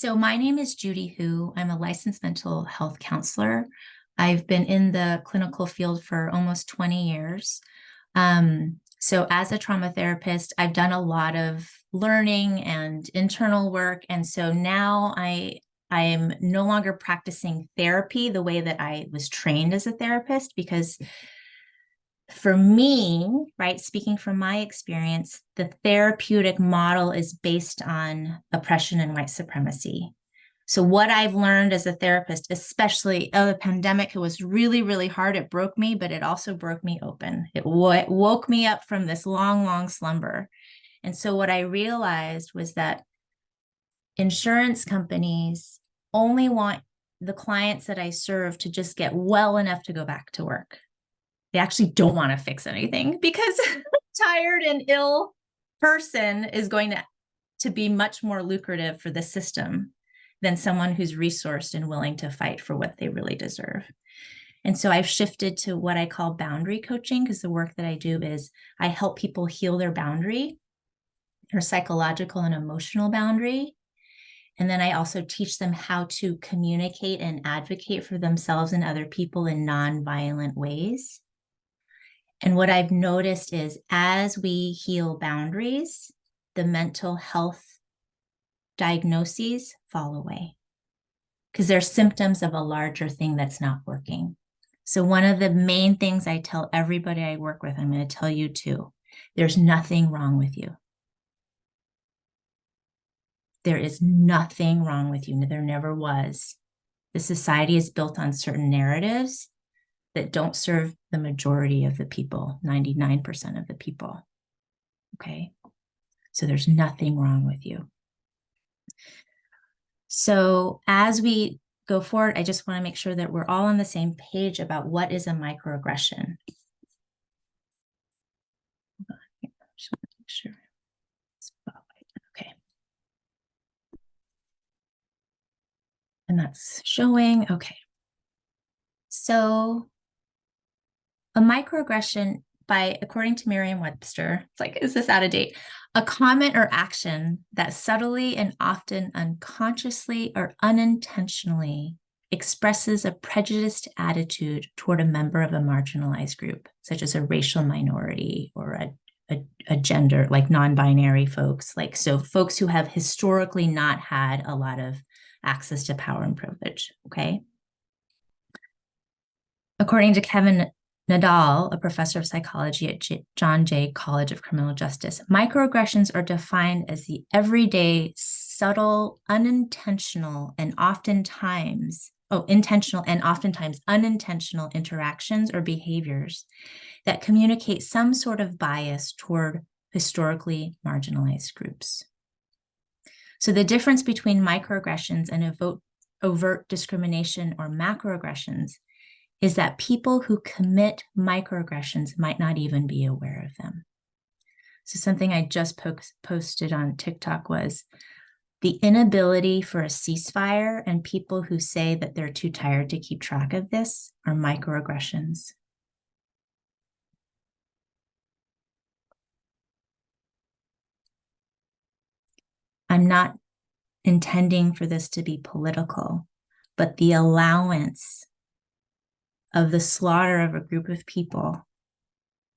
So my name is Judy Hu. I'm a licensed mental health counselor. I've been in the clinical field for almost 20 years. So as a trauma therapist, I've done a lot of learning and internal work. And so now I am no longer practicing therapy the way that I was trained as a therapist, because for me, right, speaking from my experience, the therapeutic model is based on oppression and white supremacy. So what I've learned as a therapist, especially the pandemic, it was really, really hard. It broke me, but it also broke me open. It woke me up from this long, long slumber. And so what I realized was that insurance companies only want the clients that I serve to just get well enough to go back to work. They actually don't want to fix anything, because a tired and ill person is going to be much more lucrative for the system than someone who's resourced and willing to fight for what they really deserve. And so I've shifted to what I call boundary coaching, because the work that I do is I help people heal their boundary, their psychological and emotional boundary. And then I also teach them how to communicate and advocate for themselves and other people in non-violent ways. And what I've noticed is as we heal boundaries, the mental health diagnoses fall away, because they're symptoms of a larger thing that's not working. So one of the main things I tell everybody I work with, I'm going to tell you too, there's nothing wrong with you. There is nothing wrong with you. There never was. The society is built on certain narratives that don't serve the majority of the people, 99% of the people. Okay. So there's nothing wrong with you. So as we go forward, I just want to make sure that we're all on the same page about what is a microaggression. Just want to make sure. Okay. And that's showing. Okay. So a microaggression, according to Merriam-Webster, it's like, is this out of date? A comment or action that subtly and often unconsciously or unintentionally expresses a prejudiced attitude toward a member of a marginalized group, such as a racial minority or a gender, like non-binary folks, like so folks who have historically not had a lot of access to power and privilege. Okay. According to Kevin Nadal, a professor of psychology at John Jay College of Criminal Justice, microaggressions are defined as the everyday, subtle, unintentional, and oftentimes unintentional interactions or behaviors that communicate some sort of bias toward historically marginalized groups. So the difference between microaggressions and overt discrimination or macroaggressions is that people who commit microaggressions might not even be aware of them. So something I just posted on TikTok was the inability for a ceasefire, and people who say that they're too tired to keep track of this are microaggressions. I'm not intending for this to be political, but the allowance of the slaughter of a group of people,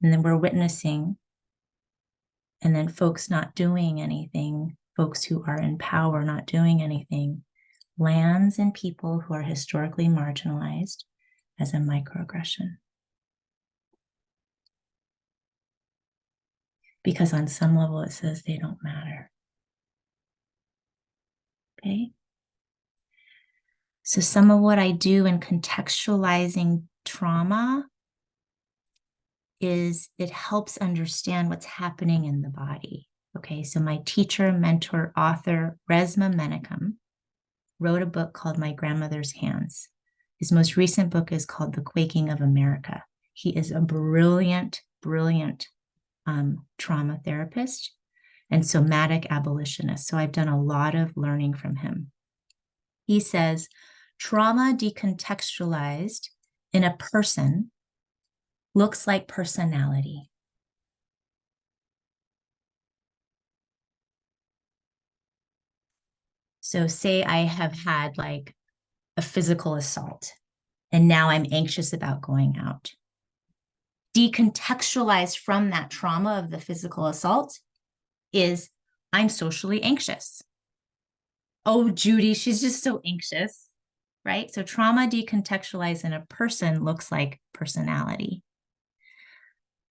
and then we're witnessing, and then folks not doing anything, folks who are in power not doing anything, lands in people who are historically marginalized as a microaggression. Because on some level it says they don't matter. Okay? So some of what I do in contextualizing trauma is it helps understand what's happening in the body. Okay, so my teacher, mentor, author, Resmaa Menakem, wrote a book called My Grandmother's Hands. His most recent book is called The Quaking of America. He is a brilliant, brilliant trauma therapist and somatic abolitionist. So I've done a lot of learning from him. He says, trauma decontextualized in a person looks like personality. So say I have had like a physical assault and now I'm anxious about going out. Decontextualized from that trauma of the physical assault is I'm socially anxious. Oh, Judy, she's just so anxious, right? So trauma decontextualized in a person looks like personality.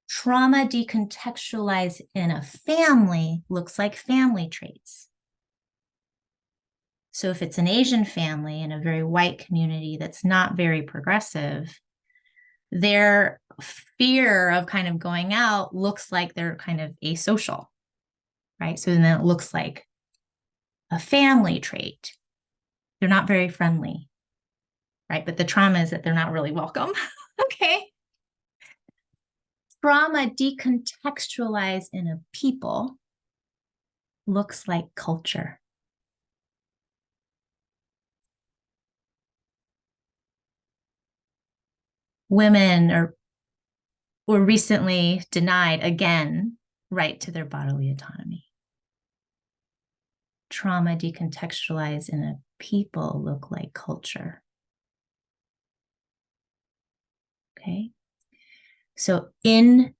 Trauma decontextualized in a family looks like family traits. So if it's an Asian family in a very white community that's not very progressive, their fear of kind of going out looks like they're kind of asocial, right? So then it looks like a family trait. They're not very friendly, right? But the trauma is that they're not really welcome. Okay. Trauma decontextualized in a people looks like culture. Women were recently denied again right to their bodily autonomy. Trauma decontextualized in a people look like culture. Okay. So in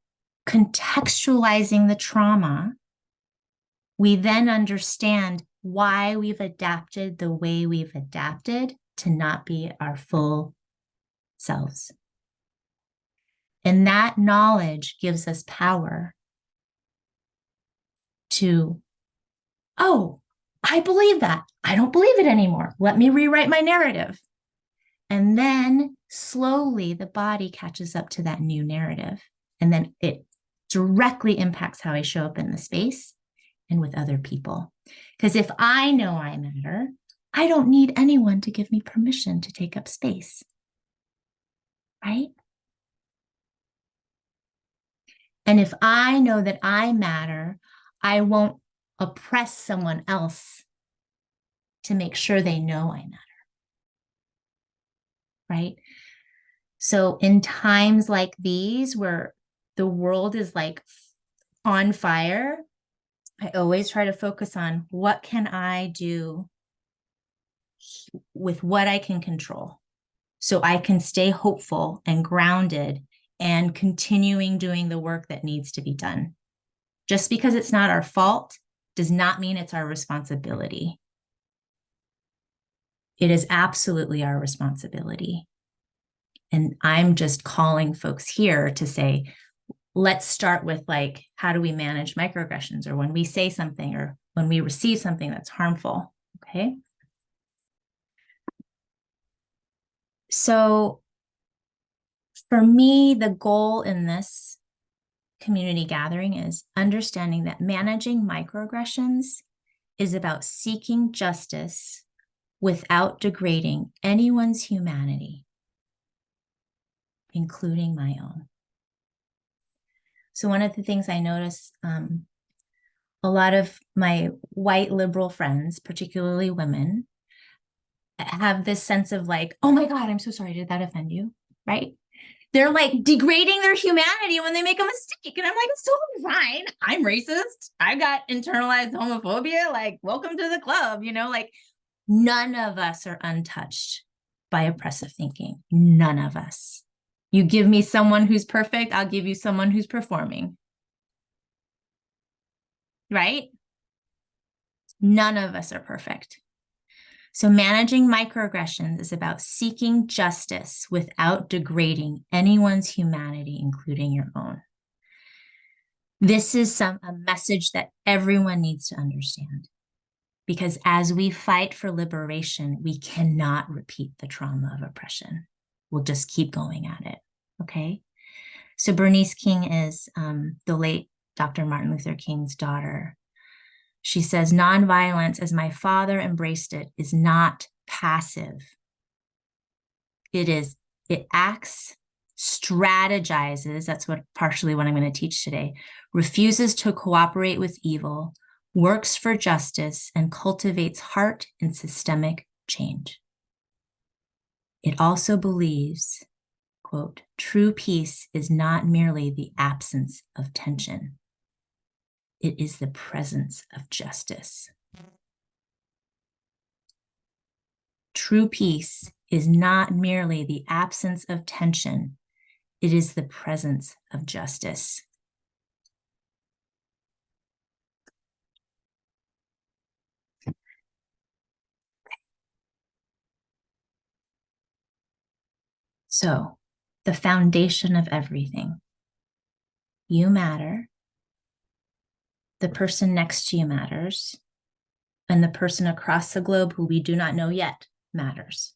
contextualizing the trauma, we then understand why we've adapted the way we've adapted to not be our full selves. And that knowledge gives us power to, oh, I believe that. I don't believe it anymore. Let me rewrite my narrative. And then slowly the body catches up to that new narrative. And then it directly impacts how I show up in the space and with other people. Because if I know I matter, I don't need anyone to give me permission to take up space. Right? And if I know that I matter, I won't oppress someone else to make sure they know I matter. Right? So in times like these where the world is like on fire, I always try to focus on what can I do with what I can control so I can stay hopeful and grounded and continuing doing the work that needs to be done. Just because it's not our fault does not mean it's our responsibility. It is absolutely our responsibility. And I'm just calling folks here to say, let's start with like, how do we manage microaggressions, or when we say something or when we receive something that's harmful, okay? So for me, the goal in this community gathering is understanding that managing microaggressions is about seeking justice without degrading anyone's humanity, including my own. So one of the things I notice, a lot of my white liberal friends, particularly women, have this sense of like, oh my God, I'm so sorry. Did that offend you? Right? They're like degrading their humanity when they make a mistake. And I'm like, it's totally fine. I'm racist. I got internalized homophobia. Like, welcome to the club. You know, like none of us are untouched by oppressive thinking. None of us. You give me someone who's perfect, I'll give you someone who's performing. Right? None of us are perfect. So managing microaggressions is about seeking justice without degrading anyone's humanity, including your own. This is a message that everyone needs to understand, because as we fight for liberation, we cannot repeat the trauma of oppression. We'll just keep going at it, okay? So Bernice King is the late Dr. Martin Luther King's daughter. She says, nonviolence, as my father embraced it, is not passive. It acts, strategizes, that's partially what I'm going to teach today, refuses to cooperate with evil, works for justice, and cultivates heart and systemic change. It also believes, quote, true peace is not merely the absence of tension. It is the presence of justice. true peace is not merely the absence of tension, it is the presence of justice. So, the foundation of everything. You matter. The person next to you matters. And the person across the globe who we do not know yet matters.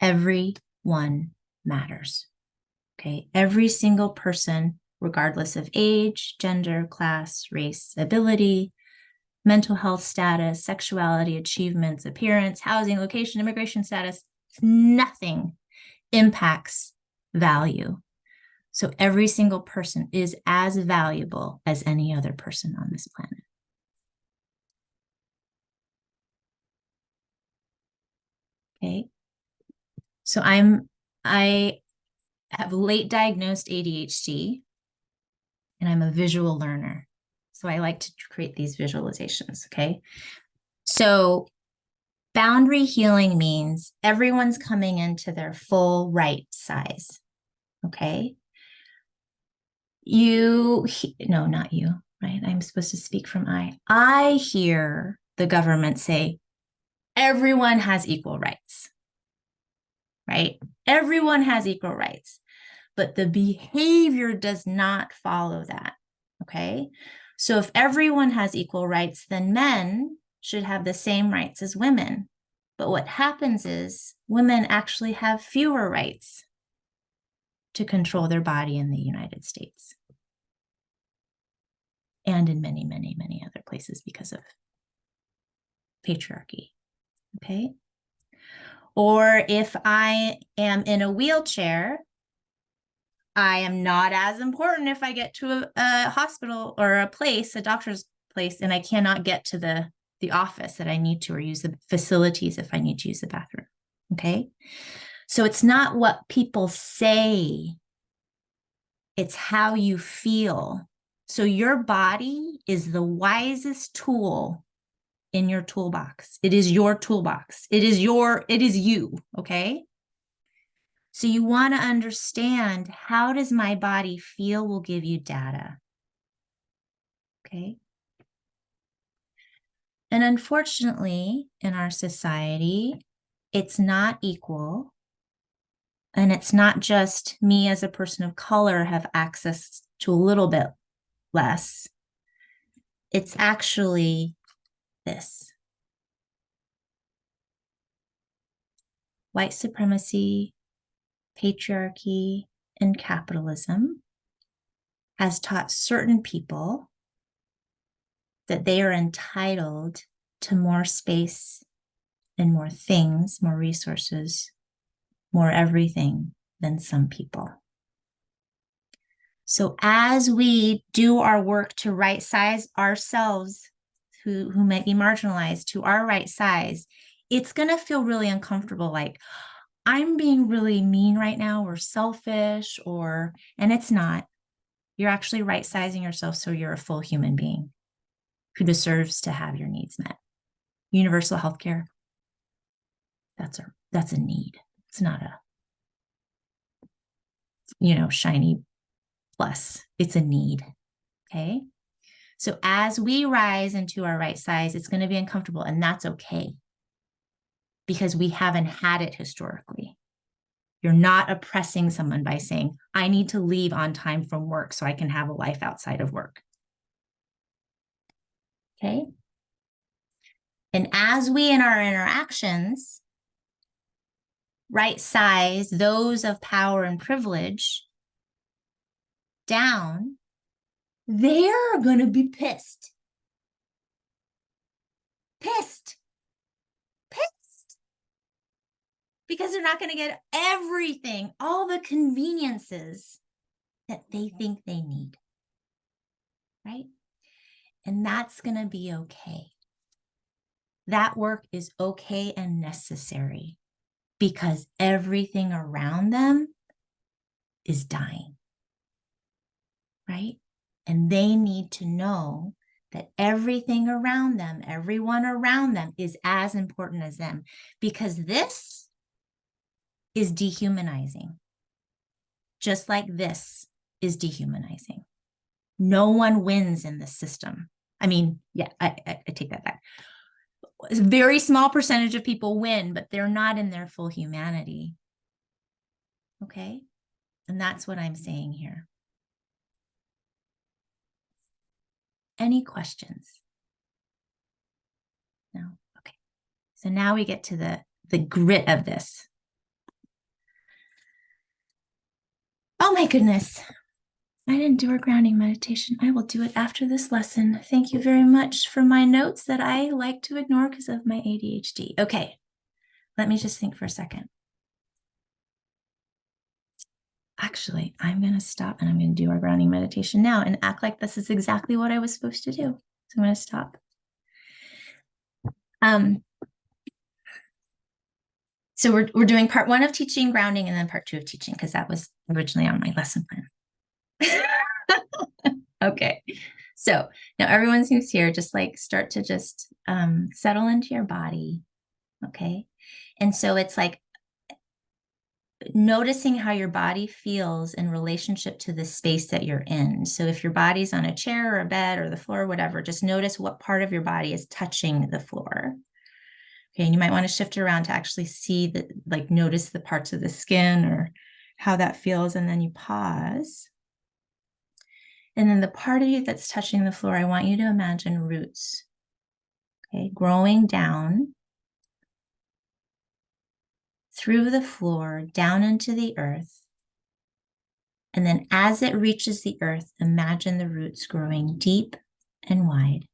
Everyone matters. Okay. Every single person, regardless of age, gender, class, race, ability, mental health status, sexuality, achievements, appearance, housing, location, immigration status, nothing impacts value. So every single person is as valuable as any other person on this planet. Okay. So I have late diagnosed ADHD and I'm a visual learner. So I like to create these visualizations. Okay. So boundary healing means everyone's coming into their full right size. Okay. No, not you, right? I'm supposed to speak from I hear the government say everyone has equal rights, right? Everyone has equal rights, but the behavior does not follow that. Okay. So if everyone has equal rights, then men should have the same rights as women. But what happens is women actually have fewer rights to control their body in the United States and in many, many, many other places because of patriarchy. Okay. Or if I am in a wheelchair, I am not as important if I get to a hospital or a place, a doctor's place, and I cannot get to the office that I need to, or use the facilities if I need to use the bathroom. Okay. So it's not what people say, it's how you feel. So your body is the wisest tool in your toolbox. It is your toolbox. It is you. Okay. So you want to understand, how does my body feel will give you data. Okay. And unfortunately, in our society, it's not equal. And it's not just me as a person of color have access to a little bit less. It's actually this. White supremacy, patriarchy, and capitalism has taught certain people that they are entitled to more space and more things, more resources, more everything than some people. So as we do our work to right size ourselves, who might be marginalized, to our right size, it's going to feel really uncomfortable, like I'm being really mean right now, or selfish, and it's not. You're actually right sizing yourself so you're a full human being who deserves to have your needs met. Universal health care, that's a need. It's not a, shiny plus. It's a need. Okay. So as we rise into our right size, it's going to be uncomfortable, and that's okay, because we haven't had it historically. You're not oppressing someone by saying, I need to leave on time from work so I can have a life outside of work. Okay. And as we, in our interactions, right size those of power and privilege down, they're going to be pissed. Pissed. Because they're not going to get everything, all the conveniences that they think they need. Right? And that's going to be okay. That work is okay and necessary, because everything around them is dying. Right? And they need to know that everything around them, everyone around them is as important as them, because this is dehumanizing. Just like this is dehumanizing. No one wins in this system. I mean, yeah, I take that back. A very small percentage of people win, but they're not in their full humanity. Okay? And that's what I'm saying here. Any questions? No? Okay. So now we get to the grit of this. Oh my goodness. I didn't do our grounding meditation. I will do it after this lesson. Thank you very much for my notes that I like to ignore because of my ADHD. Okay. Let me just think for a second. Actually, I'm going to stop and I'm going to do our grounding meditation now and act like this is exactly what I was supposed to do. So I'm going to stop. So we're doing part 1 of teaching grounding and then part 2 of teaching, because that was originally on my lesson plan. Okay. So now everyone who's here, just like start to just settle into your body. Okay. And so it's like noticing how your body feels in relationship to the space that you're in. So if your body's on a chair or a bed or the floor or whatever, just notice what part of your body is touching the floor. Okay, and you might want to shift around to actually see the, like, notice the parts of the skin or how that feels, and then you pause. And then the part of you that's touching the floor, I want you to imagine roots, okay, growing down through the floor, down into the earth. And then as it reaches the earth, imagine the roots growing deep and wide.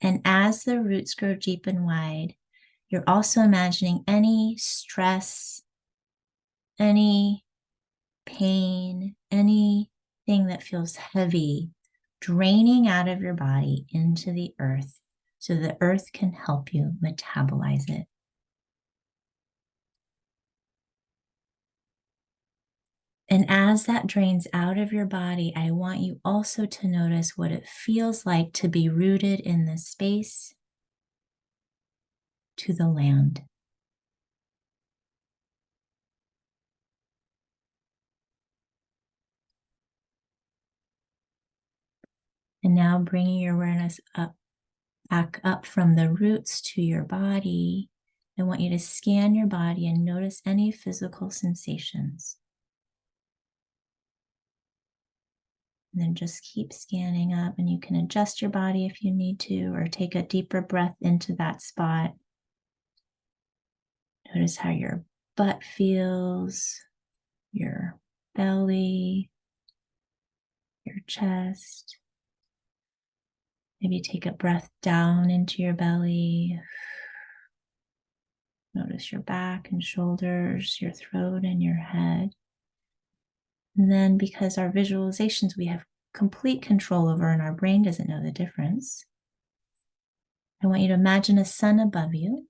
And as the roots grow deep and wide, you're also imagining any stress, any pain, anything that feels heavy, draining out of your body into the earth so the earth can help you metabolize it. And as that drains out of your body, I want you also to notice what it feels like to be rooted in the space to the land. And now bringing your awareness up, back up from the roots to your body, I want you to scan your body and notice any physical sensations. And then just keep scanning up, and you can adjust your body if you need to, or take a deeper breath into that spot. Notice how your butt feels, your belly, your chest. Maybe take a breath down into your belly. Notice your back and shoulders, your throat and your head. And then, because our visualizations we have complete control over and our brain doesn't know the difference, I want you to imagine a sun above you,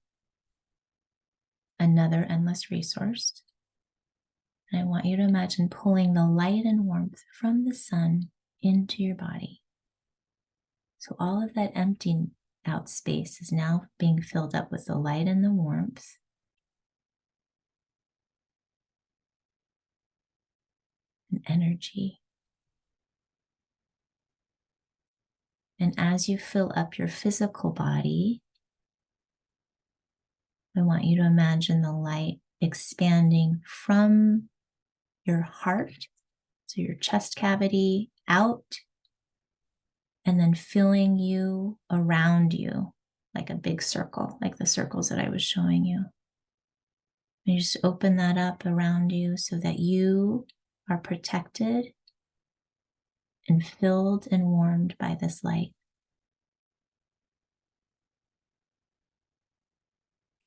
another endless resource. And I want you to imagine pulling the light and warmth from the sun into your body. So all of that emptying out space is now being filled up with the light and the warmth. And energy. And as you fill up your physical body, I want you to imagine the light expanding from your heart, so your chest cavity, out, and then filling you around you like a big circle, like the circles that I was showing you. And you just open that up around you so that you are protected and filled and warmed by this light.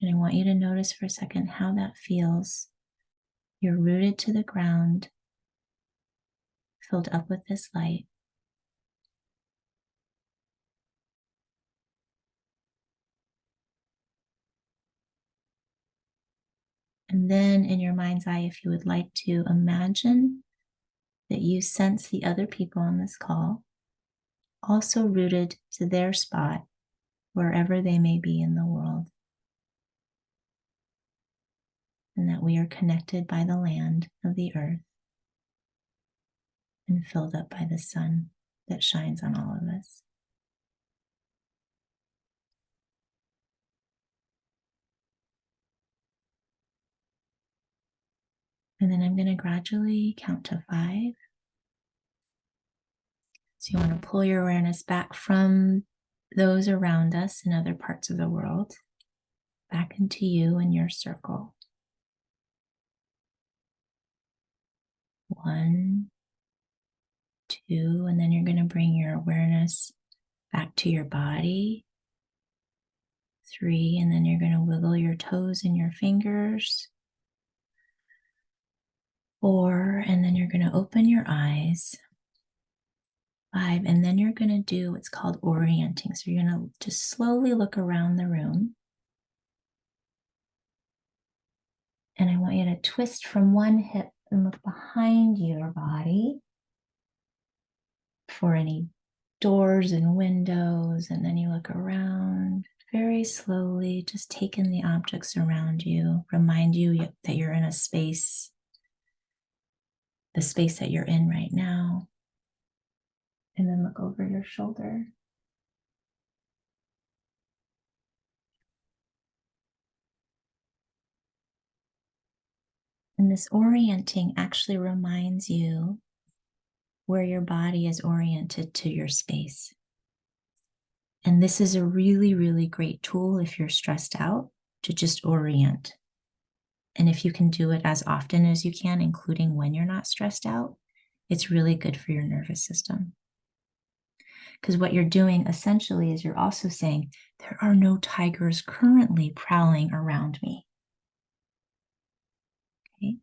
And I want you to notice for a second how that feels. You're rooted to the ground, filled up with this light. And then in your mind's eye, if you would like to imagine that you sense the other people on this call also rooted to their spot, wherever they may be in the world, and that we are connected by the land of the earth and filled up by the sun that shines on all of us. And then I'm going to gradually count to 5. So you want to pull your awareness back from those around us in other parts of the world, back into you and your circle. 1, 2, and then you're going to bring your awareness back to your body. 3, and then you're going to wiggle your toes and your fingers. 4, and then you're going to open your eyes. 5, and then you're going to do what's called orienting. So you're going to just slowly look around the room. And I want you to twist from one hip and look behind your body for any doors and windows. And then you look around very slowly, just take in the objects around you. Remind you that you're in a space, the space that you're in right now. And then look over your shoulder. And this orienting actually reminds you where your body is oriented to your space. And this is a really, really great tool if you're stressed out to just orient. And if you can do it as often as you can, including when you're not stressed out, it's really good for your nervous system. Because what you're doing essentially is you're also saying, there are no tigers currently prowling around me. Okay?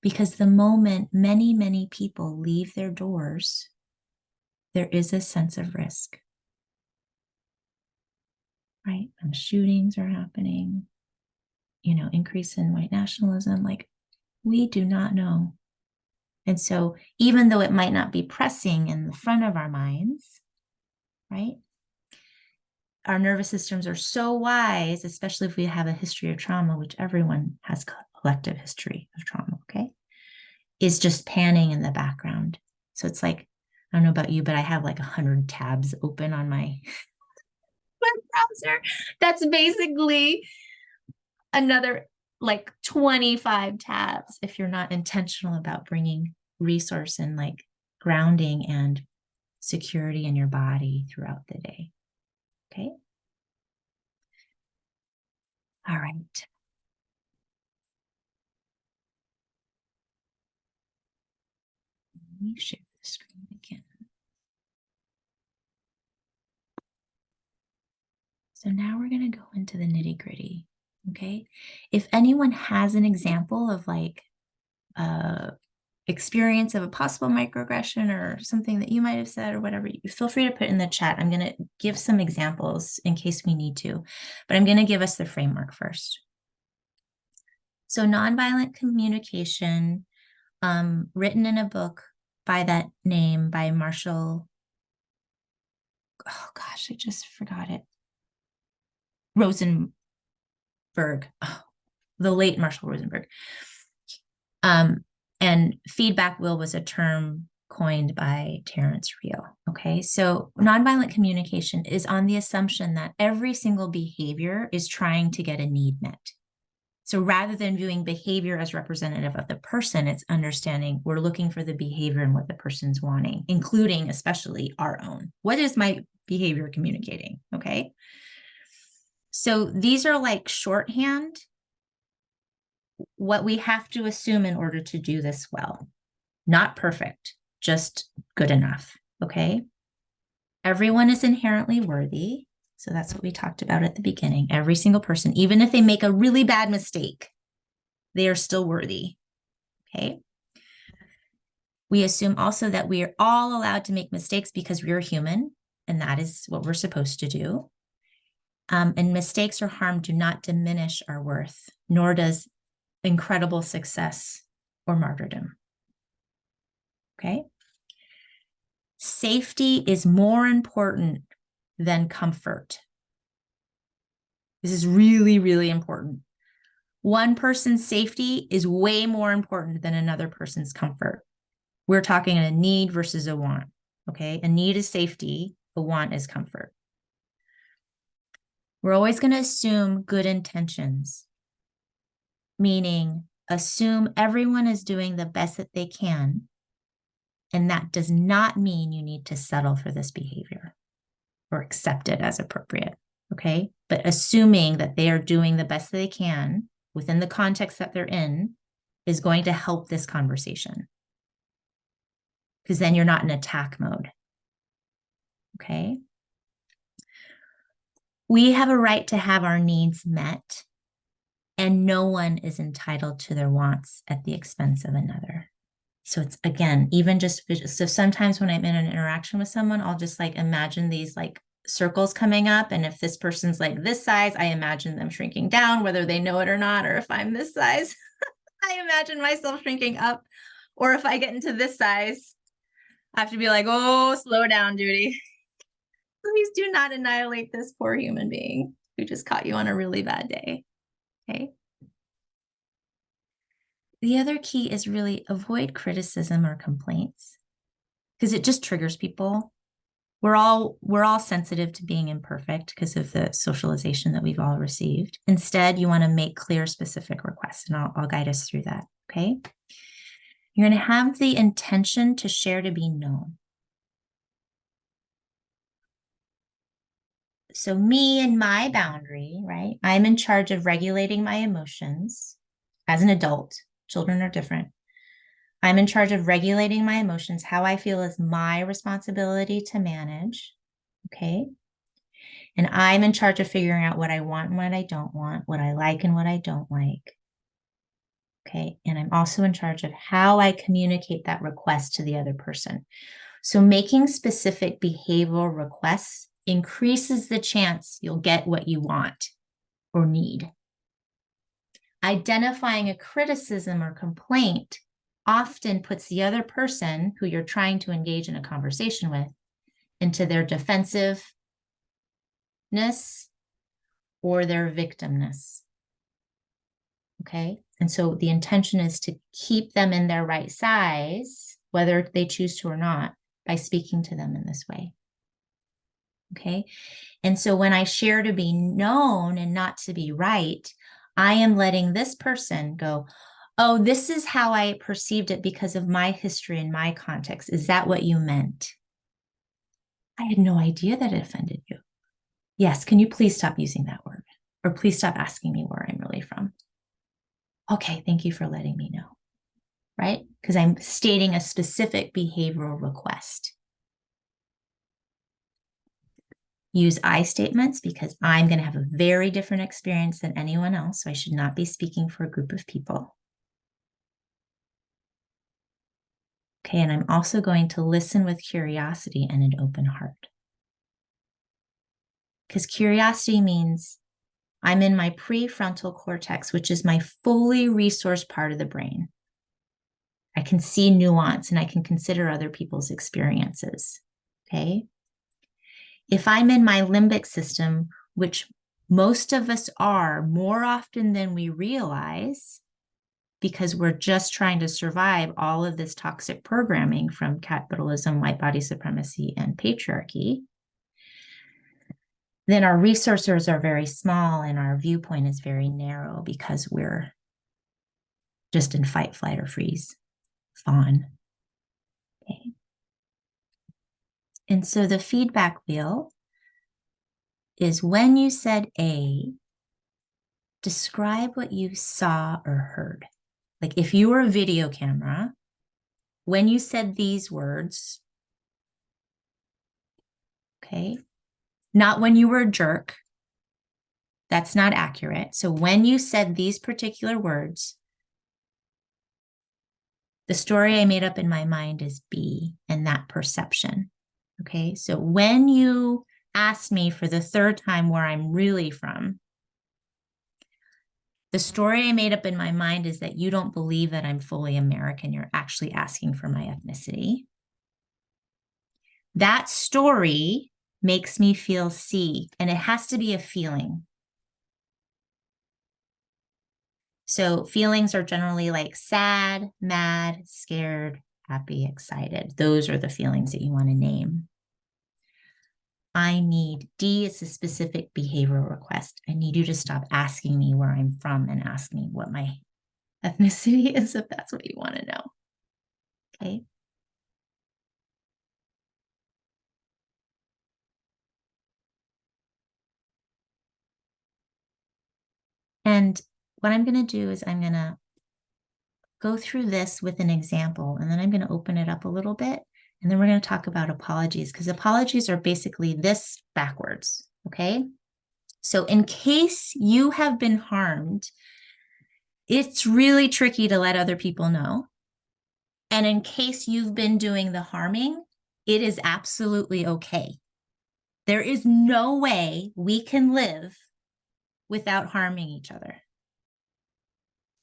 Because the moment many, many people leave their doors, there is a sense of risk. Right? And shootings are happening, increase in white nationalism. Like, we do not know. And so even though it might not be pressing in the front of our minds, right? Our nervous systems are so wise, especially if we have a history of trauma, which everyone has collective history of trauma, okay? Is just panning in the background. So it's like, I don't know about you, but I have like 100 tabs open on my web browser. That's basically another like 25 tabs if you're not intentional about bringing resource and like grounding and security in your body throughout the day. Okay. All right. Let me share the screen again. So now we're going to go into the nitty gritty. Okay. If anyone has an example of like experience of a possible microaggression or something that you might have said or whatever, you feel free to put in the chat. I'm going to give some examples in case we need to, but I'm going to give us the framework first. So nonviolent communication, written in a book by that name by Marshall, oh gosh, I just forgot it. Rosenberg, the late Marshall Rosenberg. And feedback wheel was a term coined by Terrence Rio. Okay, so nonviolent communication is on the assumption that every single behavior is trying to get a need met. So rather than viewing behavior as representative of the person, it's understanding we're looking for the behavior and what the person's wanting, including especially our own. What is my behavior communicating? Okay. So these are like shorthand, what we have to assume in order to do this well. Not perfect, just good enough. Okay. Everyone is inherently worthy. So that's what we talked about at the beginning. Every single person, even if they make a really bad mistake, they are still worthy. Okay. We assume also that we are all allowed to make mistakes because we are human, and that is what we're supposed to do. And mistakes or harm do not diminish our worth, nor does incredible success or martyrdom. Okay. Safety is more important than comfort. This is really, really important. One person's safety is way more important than another person's comfort. We're talking a need versus a want. Okay. A need is safety, a want is comfort. We're always going to assume good intentions, meaning assume everyone is doing the best that they can. And that does not mean you need to settle for this behavior or accept it as appropriate. Okay. But assuming that they are doing the best that they can within the context that they're in is going to help this conversation. Because then you're not in attack mode. Okay. We have a right to have our needs met, and no one is entitled to their wants at the expense of another. So it's, again, even just, so sometimes when I'm in an interaction with someone, I'll just like imagine these like circles coming up. And if this person's like this size, I imagine them shrinking down, whether they know it or not. Or if I'm this size, I imagine myself shrinking up. Or if I get into this size, I have to be like, oh, slow down, Judy. Please do not annihilate this poor human being who just caught you on a really bad day. Okay. The other key is really avoid criticism or complaints because it just triggers people. We're all sensitive to being imperfect because of the socialization that we've all received. Instead, you want to make clear, specific requests, and I'll guide us through that. Okay. You're going to have the intention to share to be known. So me and my boundary, right? I'm in charge of regulating my emotions as an adult. Children are different. I'm in charge of regulating my emotions. How I feel is my responsibility to manage. Okay. And I'm in charge of figuring out what I want and what I don't want, what I like and what I don't like. Okay. And I'm also in charge of how I communicate that request to the other person. So making specific behavioral requests increases the chance you'll get what you want or need. Identifying a criticism or complaint often puts the other person who you're trying to engage in a conversation with into their defensiveness or their victimness. Okay. And so the intention is to keep them in their right size, whether they choose to or not, by speaking to them in this way. Okay. And so when I share to be known and not to be right, I am letting this person go, oh, this is how I perceived it because of my history and my context. Is that what you meant? I had no idea that it offended you. Yes, can you please stop using that word? Or please stop asking me where I'm really from. Okay, thank you for letting me know, right? Because I'm stating a specific behavioral request. Use I statements because I'm going to have a very different experience than anyone else, so I should not be speaking for a group of people. Okay, and I'm also going to listen with curiosity and an open heart. Because curiosity means I'm in my prefrontal cortex, which is my fully resourced part of the brain. I can see nuance and I can consider other people's experiences. Okay. If I'm in my limbic system, which most of us are more often than we realize, because we're just trying to survive all of this toxic programming from capitalism, white body supremacy, and patriarchy, then our resources are very small and our viewpoint is very narrow because we're just in fight, flight, or freeze, fawn. Okay. And so the feedback wheel is when you said A, describe what you saw or heard. Like if you were a video camera, when you said these words, okay, not when you were a jerk, that's not accurate. So when you said these particular words, the story I made up in my mind is B and that perception. Okay, so when you asked me for the third time where I'm really from, The story I made up in my mind is that you don't believe that I'm fully American. You're actually asking for my ethnicity. That story makes me feel C, and it has to be a feeling. So feelings are generally like sad, mad, scared, happy, excited. Those are the feelings that you want to name. I need D is a specific behavioral request. I need you to stop asking me where I'm from and ask me what my ethnicity is, if that's what you want to know. Okay. And what I'm going to do is I'm going to go through this with an example, and then I'm going to open it up a little bit. And then we're going to talk about apologies, because apologies are basically this backwards. Okay. So in case you have been harmed, it's really tricky to let other people know. And in case you've been doing the harming, it is absolutely okay. There is no way we can live without harming each other.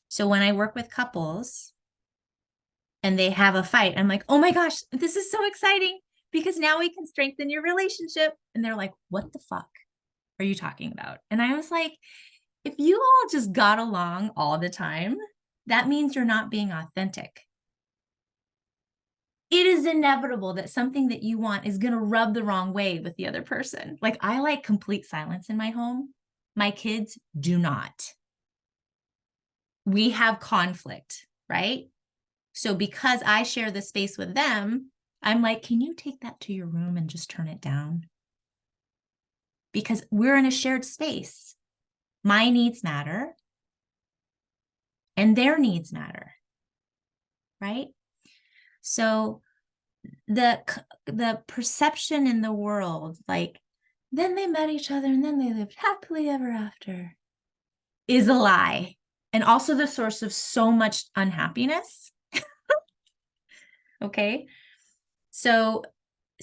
So when I work with couples and they have a fight, I'm like, oh my gosh, this is so exciting because now we can strengthen your relationship. And they're like, what the fuck are you talking about? And I was like, if you all just got along all the time, that means you're not being authentic. It is inevitable that something that you want is going to rub the wrong way with the other person. Like, I like complete silence in my home. My kids do not. We have conflict, right? So because I share the space with them, I'm like, can you take that to your room and just turn it down? Because we're in a shared space. My needs matter and their needs matter, right? So the perception in the world, like, then they met each other and then they lived happily ever after, is a lie. And also the source of so much unhappiness. Okay. So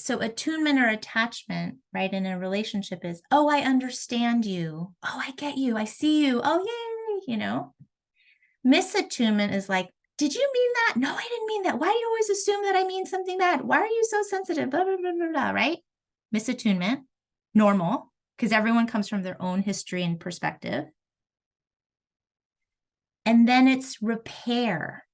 attunement or attachment, right, in a relationship is, oh, I understand you. Oh, I get you. I see you. Oh, yay. Misattunement is like, did you mean that? No, I didn't mean that. Why do you always assume that I mean something bad? Why are you so sensitive? Blah, blah, blah, blah, blah, right? Misattunement, normal, because everyone comes from their own history and perspective. And then it's repair.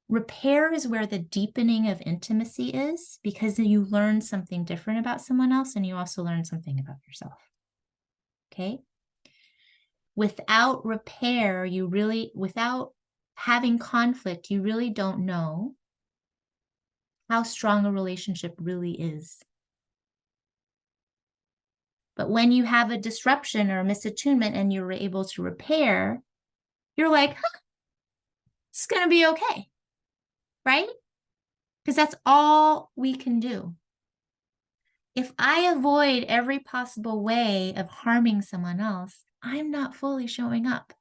Repair is where the deepening of intimacy is, because you learn something different about someone else and you also learn something about yourself. Okay. Without repair, without having conflict, you really don't know how strong a relationship really is. But when you have a disruption or a misattunement and you're able to repair, you're like, huh, it's going to be okay. Right? Because that's all we can do. If I avoid every possible way of harming someone else, I'm not fully showing up.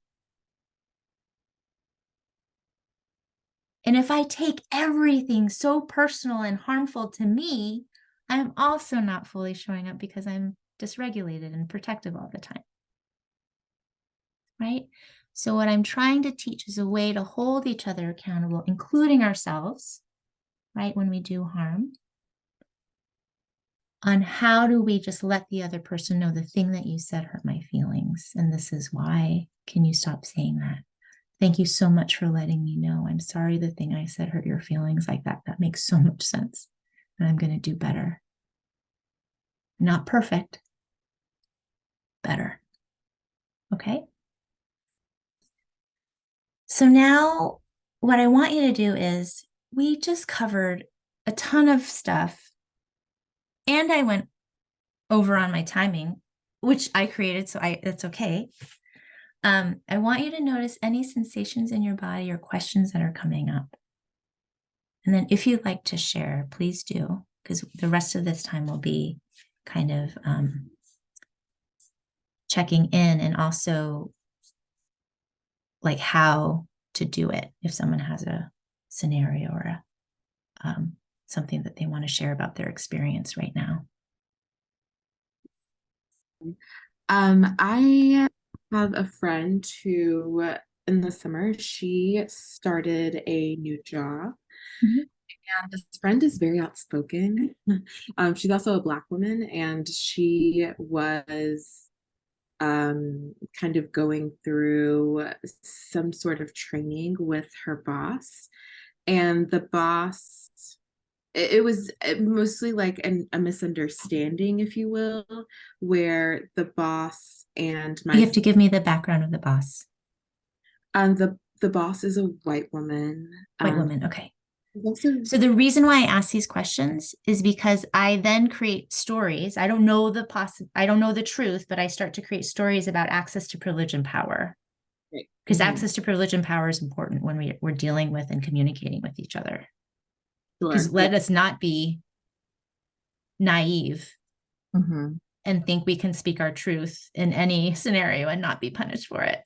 And if I take everything so personal and harmful to me, I'm also not fully showing up because I'm dysregulated and protective all the time. Right? So what I'm trying to teach is a way to hold each other accountable, including ourselves, right, when we do harm, on how do we just let the other person know the thing that you said hurt my feelings, and this is why. Can you stop saying that? Thank you so much for letting me know. I'm sorry the thing I said hurt your feelings like that. That makes so much sense. And I'm going to do better. Not perfect, better. Okay? So now what I want you to do is, we just covered a ton of stuff and I went over on my timing, which I created, so it's okay. I want you to notice any sensations in your body or questions that are coming up. And then if you'd like to share, please do, because the rest of this time will be kind of checking in, and also like how to do it if someone has a scenario or something that they want to share about their experience right now. I have a friend who, in the summer, she started a new job. Mhm. And this friend is very outspoken. She's also a Black woman, and she was kind of going through some sort of training with her boss. And the boss, it was mostly like a misunderstanding, if you will, where the boss and You my have to give me the background of the boss. the boss is a white woman. White Um, woman. Okay. also So the reason why I ask these questions is because I then create stories. I don't know the truth, but I start to create stories about access to privilege and power. right. Because access to privilege and power is important when we're dealing with and communicating with each other. Because Sure. Yeah. let us not be naive Hmm. and think we can speak our truth in any scenario and not be punished for it.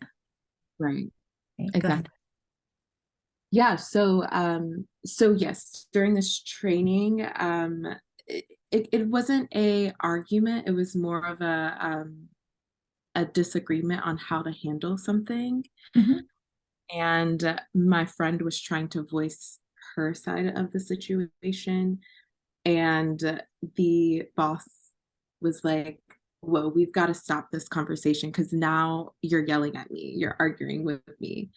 Right. Okay, go ahead. Exactly. Yeah. So yes, during this training, it wasn't a argument. It was more of a disagreement on how to handle something. Mhm. And my friend was trying to voice her side of the situation. And the boss was like, whoa, we've got to stop this conversation because now you're yelling at me, you're arguing with me.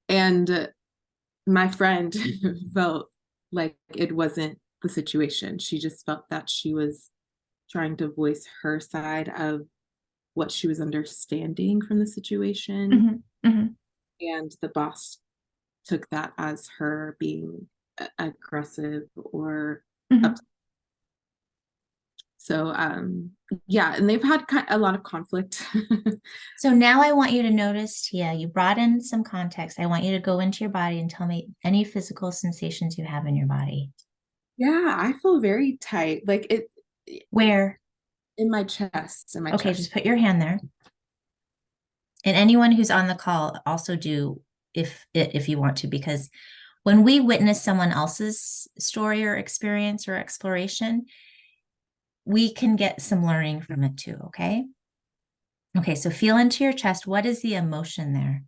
And my friend felt like it wasn't the situation. She just felt that she was trying to voice her side of what she was understanding from the situation. Mhm. Mhm. And the boss took that as her being aggressive or Mhm. upset. So, yeah, and they've had a lot of conflict. So now I want you to notice, Tia, you brought in some context. I want you to go into your body and tell me any physical sensations you have in your body. Yeah, I feel very tight, like it Where? in my chest, in my Okay, just chest. put your hand there. And anyone who's on the call also do if you want to, because when we witness someone else's story or experience or exploration, we can get some learning from it too, okay? Okay, so feel into your chest. What is the emotion there?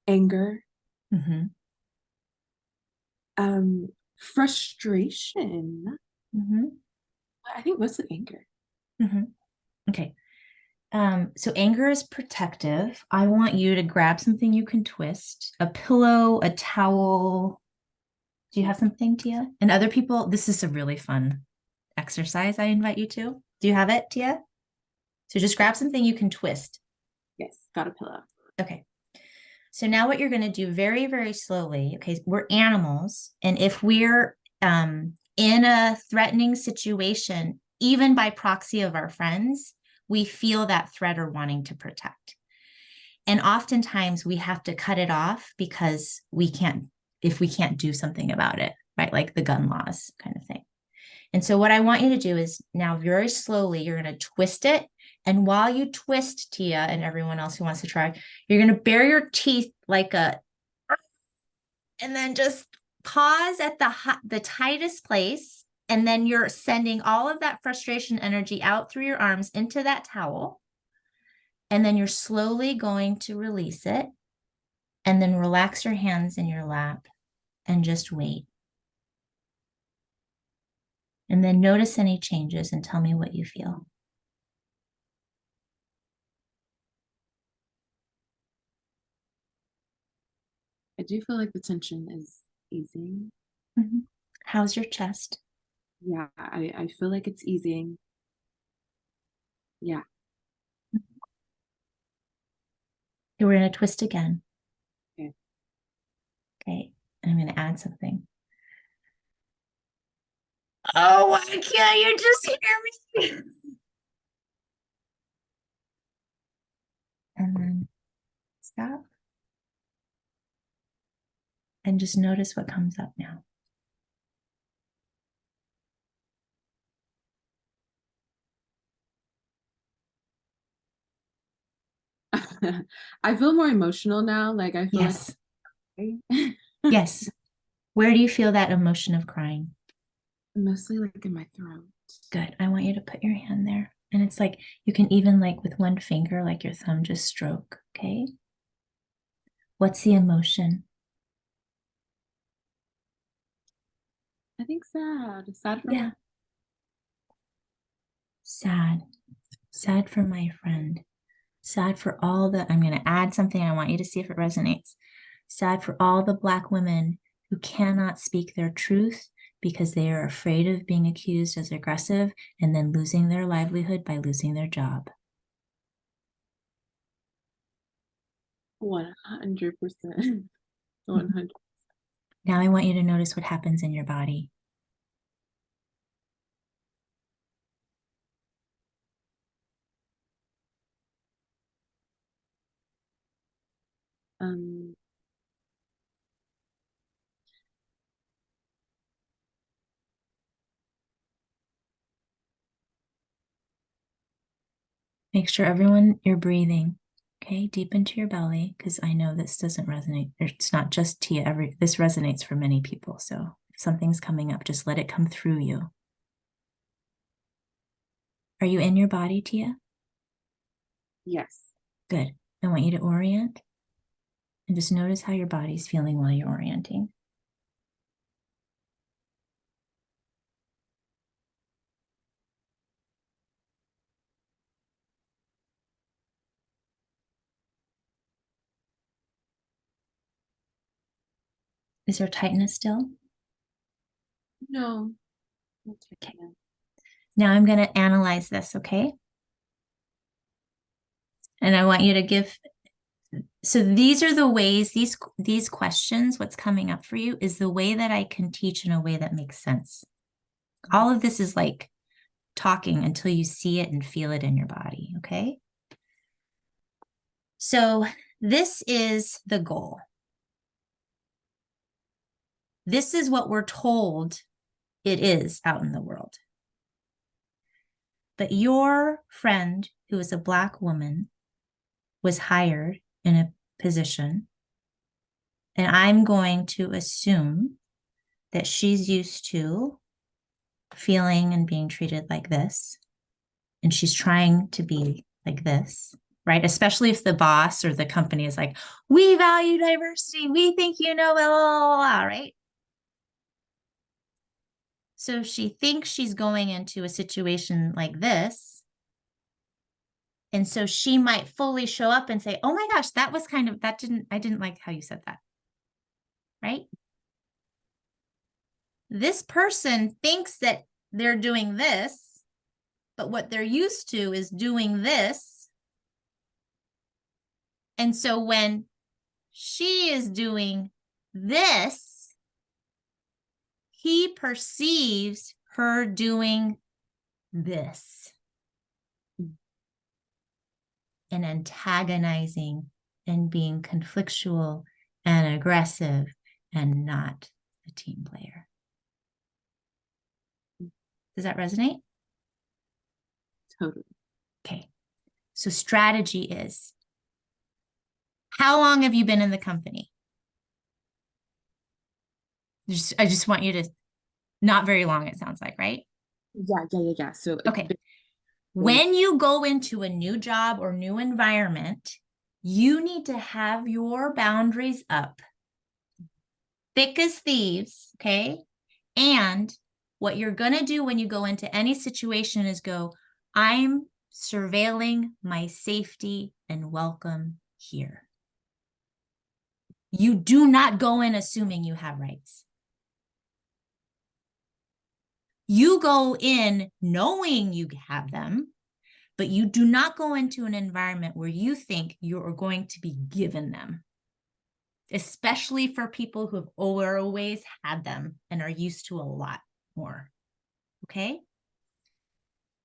Anger, Mm-hmm. frustration. Mm-hmm. I think mostly anger. Mm-hmm. Okay. So anger is protective. I want you to grab something you can twist, a pillow, a towel. Do you have something, Tia? And other people, this is a really fun exercise I invite you to. Do you have it, Tia? So just grab something you can twist. Yes, got a pillow. Okay. So now what you're going to do very, very slowly, okay, we're animals. And if we're in a threatening situation, even by proxy of our friends, we feel that threat or wanting to protect. And oftentimes we have to cut it off because if we can't do something about it, right? Like the gun laws kind of thing. And so what I want you to do is now very slowly, you're going to twist it. And while you twist, Tia, and everyone else who wants to try, you're going to bare your teeth and then just pause at the tightest place. And then you're sending all of that frustration energy out through your arms into that towel. And then you're slowly going to release it. And then relax your hands in your lap and just wait. And then notice any changes and tell me what you feel. I do feel like the tension is easing. Mhm. How's your chest? Yeah, I feel like it's easing. Yeah. Okay, we're going to twist again. Okay. Okay. And I'm going to add something. Oh, why can't you just hear me? And then stop and just notice what comes up now. I feel more emotional now. Like I feel like Yes. Yes. Where do you feel that emotion of crying? mostly like in my throat. Good. I want you to put your hand there. And it's like, you can even like with one finger, like your thumb, just stroke. Okay. What's the emotion? I think sad. Sad for Yeah. my Sad. Sad for my friend. Sad for all the, I'm going to add something. I want you to see if it resonates. Sad for all the Black women who cannot speak their truth because they are afraid of being accused as aggressive and then losing their livelihood by losing their job. 100%. 100. Now I want you to notice what happens in your body. Um, Make sure everyone, you're breathing, okay, deep into your belly, because I know this doesn't resonate. It's not just Tia. This resonates for many people. So if something's coming up, just let it come through you. Are you in your body, Tia? yes. Good. I want you to orient and just notice how your body's feeling while you're orienting. Is there tightness still? No. Okay. Now I'm going to analyze this, okay? And I want you to give, so these are the ways, these questions, what's coming up for you is the way that I can teach in a way that makes sense. All of this is like talking until you see it and feel it in your body, okay? So this is the goal. This is what we're told it is out in the world. But your friend, who is a Black woman, was hired in a position, and I'm going to assume that she's used to feeling and being treated like this, and she's trying to be like this, right? Especially if the boss or the company is like, we value diversity, we think you know, blah, blah, blah, right? So she thinks she's going into a situation like this. And so she might fully show up and say, oh my gosh, that was kind of, I didn't like how you said that, right? This person thinks that they're doing this, but what they're used to is doing this. And so when she is doing this, he perceives her doing this and antagonizing and being conflictual and aggressive and not a team player. Does that resonate? Totally. Okay. So strategy is, how long have you been in the company? I just want you to, not very long, it sounds like, right? Yeah. So Okay. When you go into a new job or new environment, you need to have your boundaries up, thick as thieves, okay? And what you're going to do when you go into any situation is go, I'm surveilling my safety and welcome here. You do not go in assuming you have rights. You go in knowing you have them, but you do not go into an environment where you think you're going to be given them, especially for people who have always had them and are used to a lot more. Okay.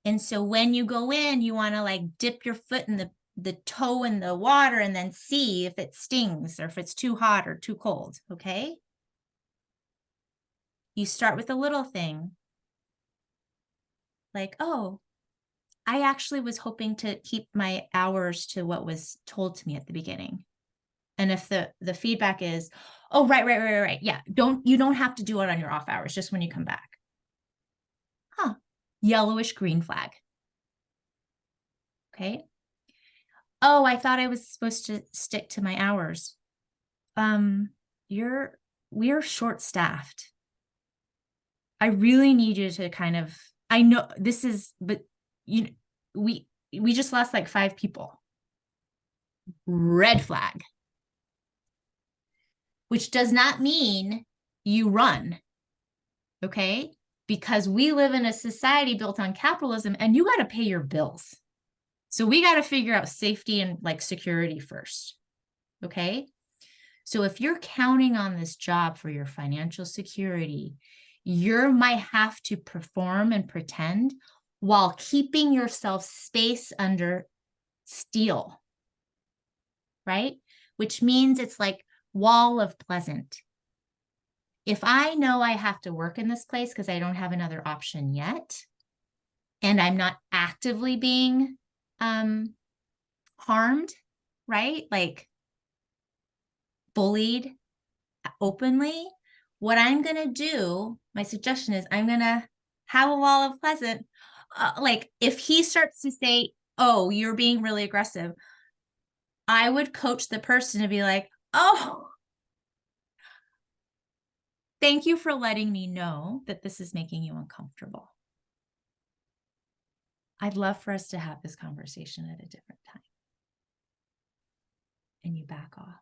And so when you go in, you want to like dip your foot in the toe in the water and then see if it stings or if it's too hot or too cold. Okay. You start with a little thing like, oh, I actually was hoping to keep my hours to what was told to me at the beginning. And if the feedback is, oh, right. Yeah, you don't have to do it on your off hours, just when you come back. Huh. Yellowish green flag. Okay. Oh, I thought I was supposed to stick to my hours. Um, we're short-staffed. I really need you to kind of, I know this is, but you, we just lost like 5 people. Red flag. Which does not mean you run. Okay. Because we live in a society built on capitalism and you got to pay your bills. So we got to figure out safety and like security first. Okay. So if you're counting on this job for your financial security, you might have to perform and pretend while keeping yourself space under steel, right? Which means it's like wall of pleasant. If I know I have to work in this place because I don't have another option yet, and I'm not actively being harmed, right? Like bullied openly, what I'm going to do, my suggestion is I'm going to have a wall of pleasant. Like if he starts to say, oh, you're being really aggressive, I would coach the person to be like, oh, thank you for letting me know that this is making you uncomfortable. I'd love for us to have this conversation at a different time. And you back off,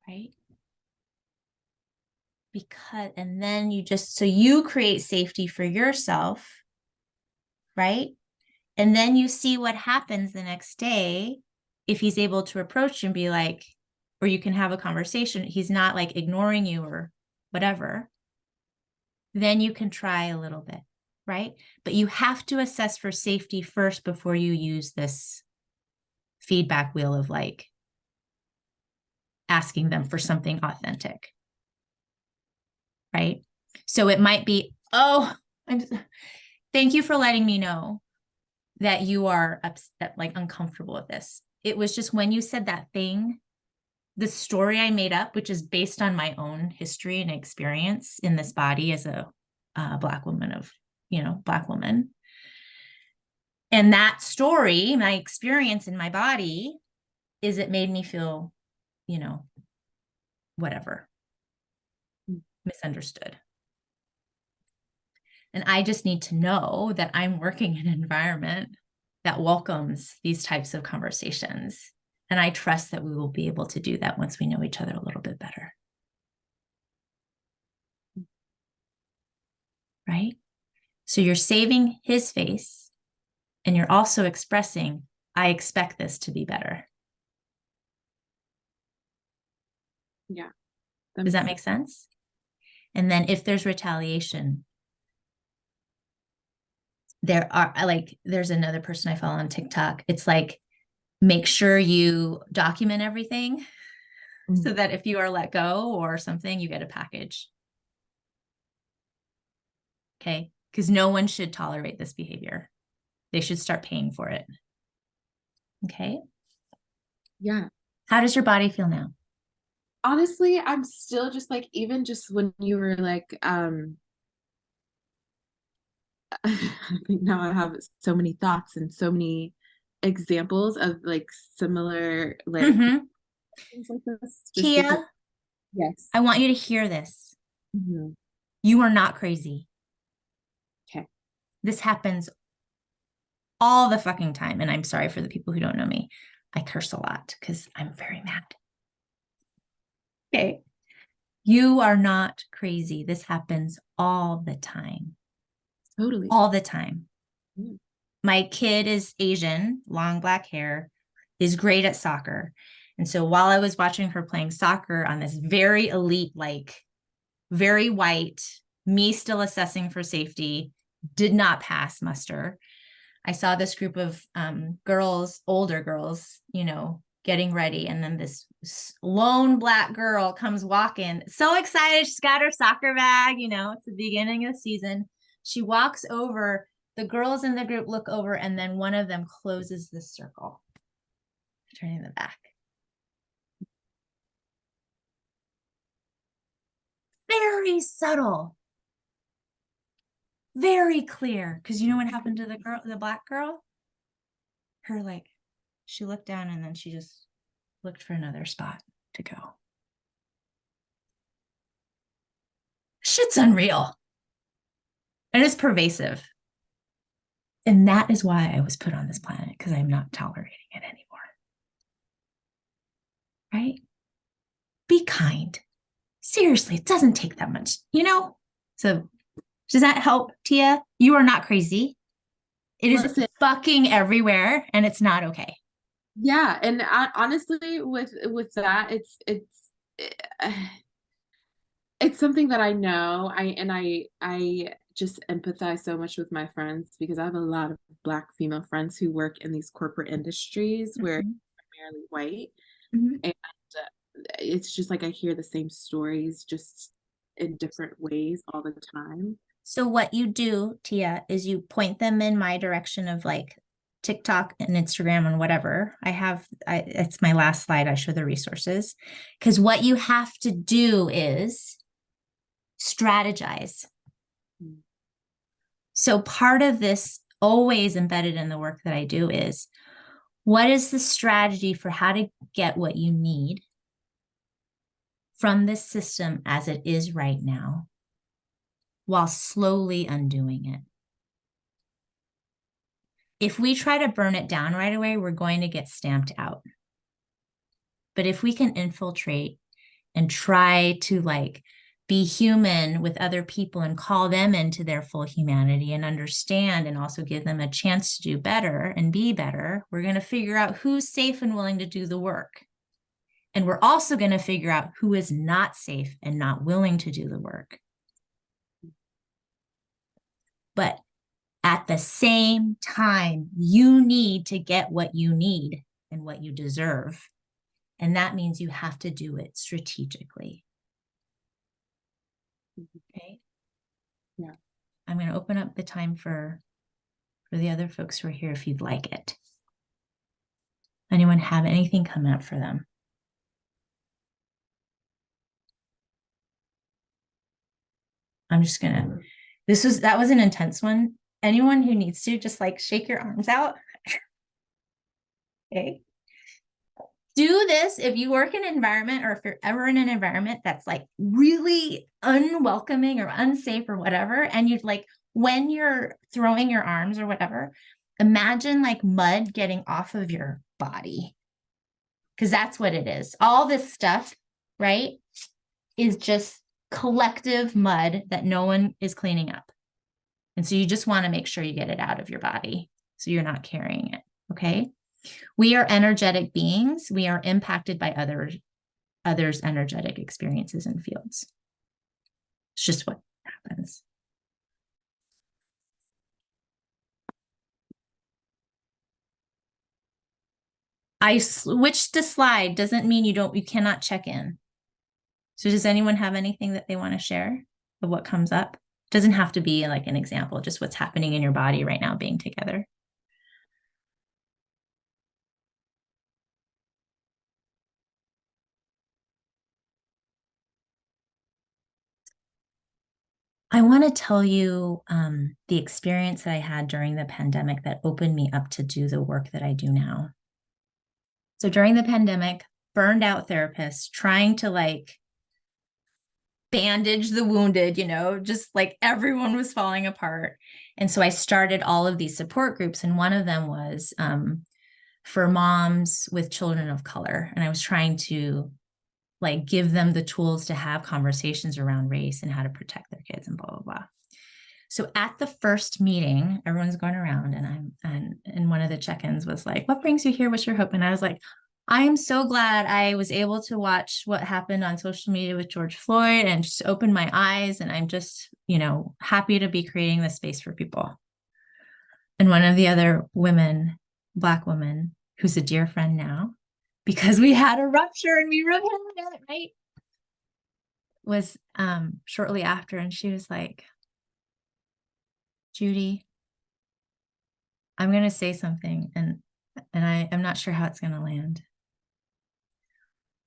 right? Because, and then you just, so you create safety for yourself, right? And then you see what happens the next day if he's able to approach you and be like, or you can have a conversation. He's not like ignoring you or whatever. Then you can try a little bit, right? But you have to assess for safety first before you use this feedback wheel of like asking them for something authentic, right? So it might be, oh, thank you for letting me know that you are upset, like uncomfortable with this. It was just when you said that thing, the story I made up, which is based on my own history and experience in this body as a Black woman of, Black woman. And that story, my experience in my body, is it made me feel, whatever, misunderstood. And I just need to know that I'm working in an environment that welcomes these types of conversations. And I trust that we will be able to do that once we know each other a little bit better. Right? So you're saving his face and you're also expressing, I expect this to be better. Yeah. Does that make sense? And then if there's retaliation, there's another person I follow on TikTok. It's like, make sure you document everything so that if you are let go or something, you get a package. Okay. Because no one should tolerate this behavior. They should start paying for it. Okay. Yeah. How does your body feel now? Honestly, I'm still just like, even just when you were like, I think now I have so many thoughts and so many examples of like similar like things like this. Just because, Kia, yes. I want you to hear this. Mm-hmm. You are not crazy. Okay. This happens all the fucking time. And I'm sorry for the people who don't know me. I curse a lot because I'm very mad. Okay. You are not crazy. This happens all the time. Totally. All the time. Yeah. My kid is Asian, long black hair, is great at soccer. And so while I was watching her playing soccer on this very elite, like very white, me still assessing for safety, did not pass muster. I saw this group of girls, older girls, getting ready. And then this lone black girl comes walking, so excited. She's got her soccer bag, it's the beginning of the season. She walks over, the girls in the group look over, and then one of them closes the circle, turning the back. Very subtle, very clear. Because you know what happened to the black girl? her, like, she looked down and then she just looked for another spot to go. Shit's unreal. And it's pervasive. And that is why I was put on this planet, because I'm not tolerating it anymore. Right? Be kind. Seriously, it doesn't take that much, you know? So does that help, Tia? You are not crazy. It is Listen, fucking everywhere and it's not okay. yeah, and honestly, with that, it's something that I know. I just empathize so much with my friends because I have a lot of Black female friends who work in these corporate industries where Mhm. it's primarily white, Mhm. and it's just like I hear the same stories just in different ways all the time. So what you do, Tia, is you point them in my direction of like TikTok and Instagram and whatever. It's my last slide. I show the resources. Because what you have to do is strategize. Mm. So part of this, always embedded in the work that I do, is what is the strategy for how to get what you need from this system as it is right now, while slowly undoing it. If we try to burn it down right away, we're going to get stamped out. But if we can infiltrate and try to like be human with other people and call them into their full humanity and understand and also give them a chance to do better and be better, we're going to figure out who's safe and willing to do the work. And we're also going to figure out who is not safe and not willing to do the work. But at the same time, you need to get what you need and what you deserve. And that means you have to do it strategically. Okay. Yeah. I'm going to open up the time for the other folks who are here if you'd like it. Anyone have anything coming up for them? I'm just gonna, that was an intense one. Anyone who needs to, just like shake your arms out. Okay. Do this if you work in an environment, or if you're ever in an environment that's like really unwelcoming or unsafe or whatever, and you'd like, when you're throwing your arms or whatever, imagine like mud getting off of your body, because that's what it is. All this stuff, right, is just collective mud that no one is cleaning up. And so you just want to make sure you get it out of your body so you're not carrying it. Okay. We are energetic beings. We are impacted by others' energetic experiences and fields. It's just what happens. I switched to slide doesn't mean you cannot check in. So does anyone have anything that they want to share of what comes up? Doesn't have to be like an example, just what's happening in your body right now being together. I want to tell you the experience that I had during the pandemic that opened me up to do the work that I do now. So during the pandemic, burned out therapist, trying to like bandage the wounded, just like everyone was falling apart. And so I started all of these support groups. And one of them was for moms with children of color. And I was trying to like give them the tools to have conversations around race and how to protect their kids and blah, blah, blah. So at the first meeting, everyone's going around and one of the check-ins was like, what brings you here? What's your hope? And I was like, I'm so glad I was able to watch what happened on social media with George Floyd and just open my eyes. And I'm just, happy to be creating this space for people. And one of the other women, Black woman, who's a dear friend now, because we had a rupture and we repaired it, right? Was shortly after, and she was like, Judy, I'm going to say something, and I'm not sure how it's going to land.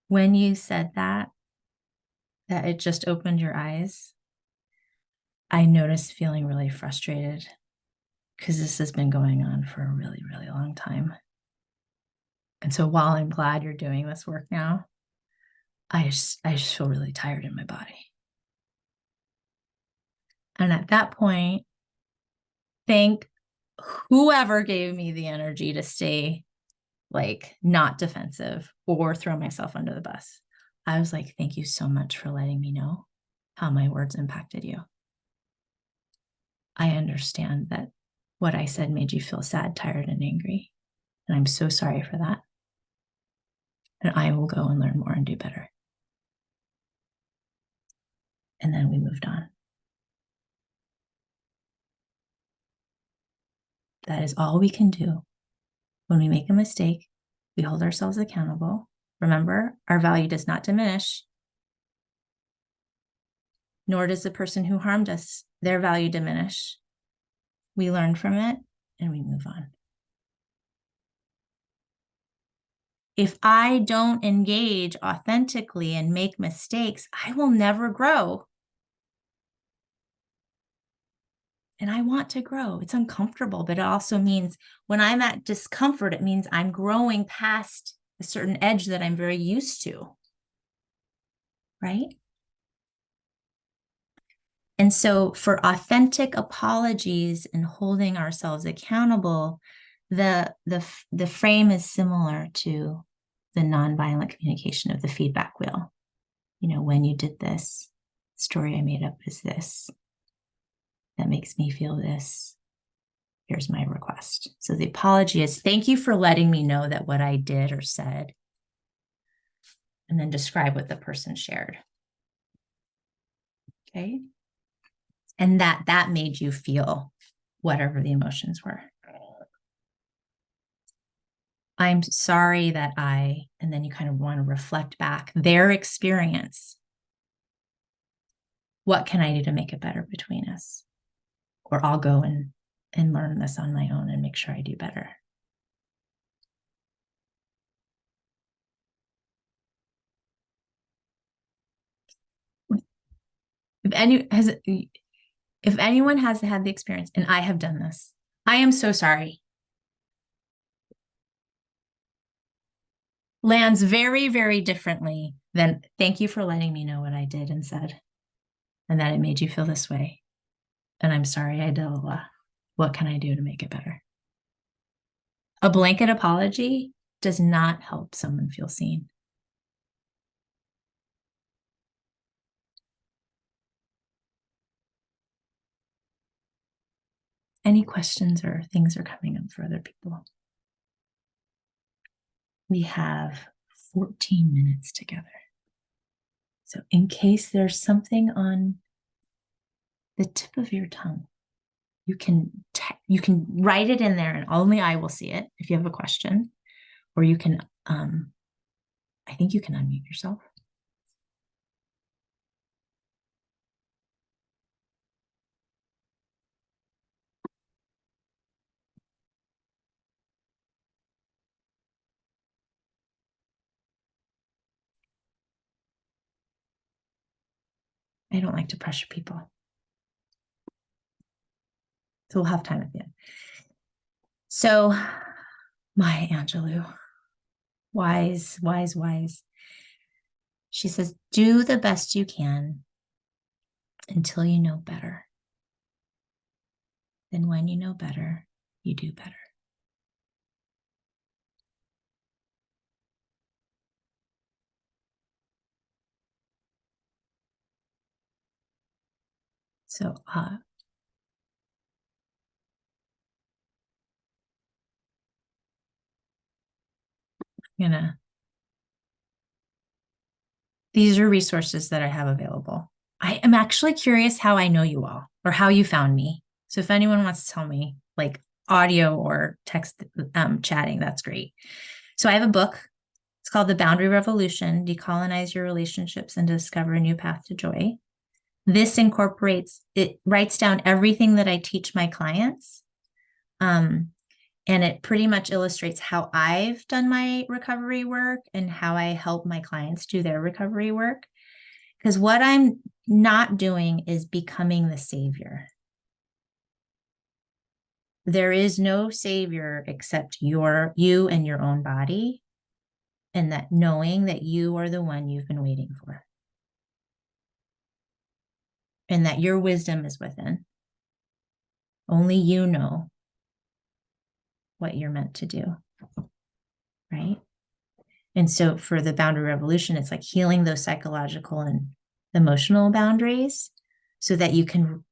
When you said that it just opened your eyes, I noticed feeling really frustrated because this has been going on for a really, really long time. And so while I'm glad you're doing this work now, I just feel really tired in my body. And at that point, thank whoever gave me the energy to stay like not defensive or throw myself under the bus. I was like, thank you so much for letting me know how my words impacted you. I understand that what I said made you feel sad, tired, and angry. And I'm so sorry for that. And I will go and learn more and do better. And then we moved on. That is all we can do. When we make a mistake, we hold ourselves accountable. Remember, our value does not diminish, nor does the person who harmed us, their value diminish. We learn from it and we move on. If I don't engage authentically and make mistakes, I will never grow. And I want to grow. It's uncomfortable, but it also means when I'm at discomfort, it means I'm growing past a certain edge that I'm very used to. Right? And so for authentic apologies and holding ourselves accountable, the frame is similar to the nonviolent communication of the feedback wheel. You know, when you did this, story I made up is this. That makes me feel this. Here's my request. So the apology is, thank you for letting me know that what I did or said, and then describe what the person shared. Okay. And that made you feel whatever the emotions were. I'm sorry that and then you kind of want to reflect back their experience. What can I do to make it better between us? Or I'll go and learn this on my own and make sure I do better. If anyone has had the experience, and I have done this, I am so sorry. Lands very, very differently than thank you for letting me know what I did and said, and that it made you feel this way. And I'm sorry I did a lot. What can I do to make it better? A blanket apology does not help someone feel seen. Any questions or things are coming up for other people? We have 14 minutes together. So in case there's something on the tip of your tongue, you can write it in there and only I will see it if you have a question, or you can, I think you can unmute yourself. I don't like to pressure people. So we'll have time at the end. So Maya Angelou, wise, wise, wise. She says, do the best you can until you know better. Then when you know better, you do better. So these are resources that I have available. I am actually curious how I know you all or how you found me. So if anyone wants to tell me, like audio or text chatting, that's great. So I have a book. It's called The Boundary Revolution: Decolonize Your Relationships and Discover a New Path to Joy. This it writes down everything that I teach my clients. And it pretty much illustrates how I've done my recovery work and how I help my clients do their recovery work. Because what I'm not doing is becoming the savior. There is no savior except you and your own body. And that knowing that you are the one you've been waiting for. And that your wisdom is within. Only you know what you're meant to do. Right? And so for the boundary revolution, it's like healing those psychological and emotional boundaries so that you can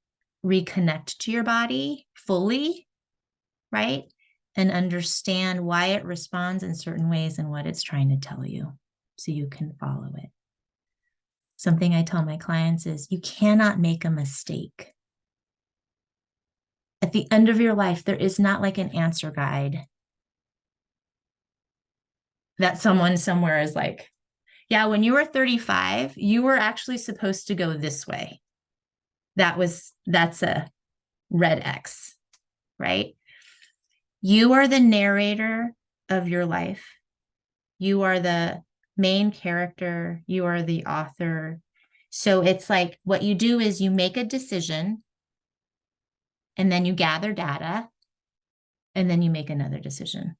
reconnect to your body fully, right? And understand why it responds in certain ways and what it's trying to tell you so you can follow it. Something I tell my clients is you cannot make a mistake. At the end of your life, there is not like an answer guide that someone somewhere is like, yeah, when you were 35, you were actually supposed to go this way. That's a red X, right? You are the narrator of your life. You are the main character. You are the author. So it's like what you do is you make a decision and then you gather data and then you make another decision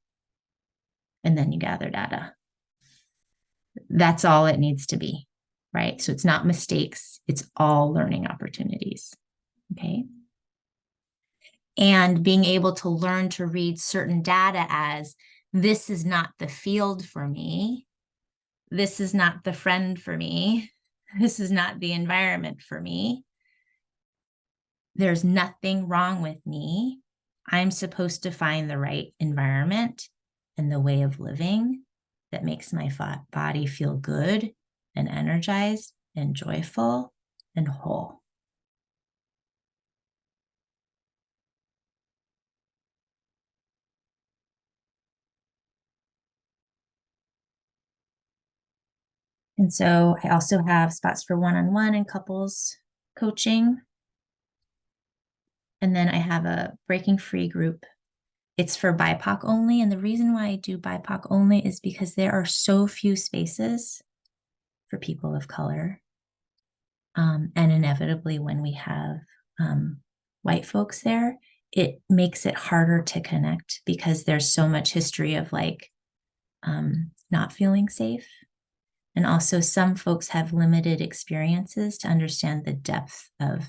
and then you gather data. That's all it needs to be, right? So it's not mistakes. It's all learning opportunities. Okay. And being able to learn to read certain data as this is not the field for me. This is not the friend for me. This is not the environment for me. There's nothing wrong with me. I'm supposed to find the right environment and the way of living that makes my body feel good and energized and joyful and whole. And so I also have spots for one-on-one and couples coaching. And then I have a breaking free group. It's for BIPOC only. And the reason why I do BIPOC only is because there are so few spaces for people of color. And inevitably, when we have white folks there, it makes it harder to connect because there's so much history of like not feeling safe. And also some folks have limited experiences to understand the depth of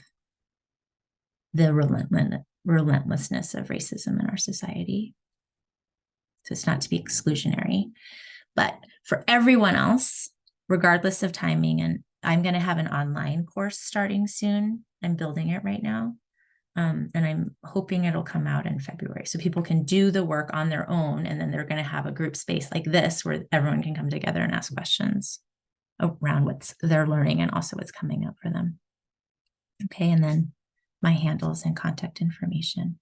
the relentlessness of racism in our society. So it's not to be exclusionary, but for everyone else, regardless of timing, and I'm going to have an online course starting soon. I'm building it right now. And I'm hoping it'll come out in February so people can do the work on their own. And then they're going to have a group space like this where everyone can come together and ask questions around what they're learning and also what's coming up for them. Okay. And then my handles and contact information.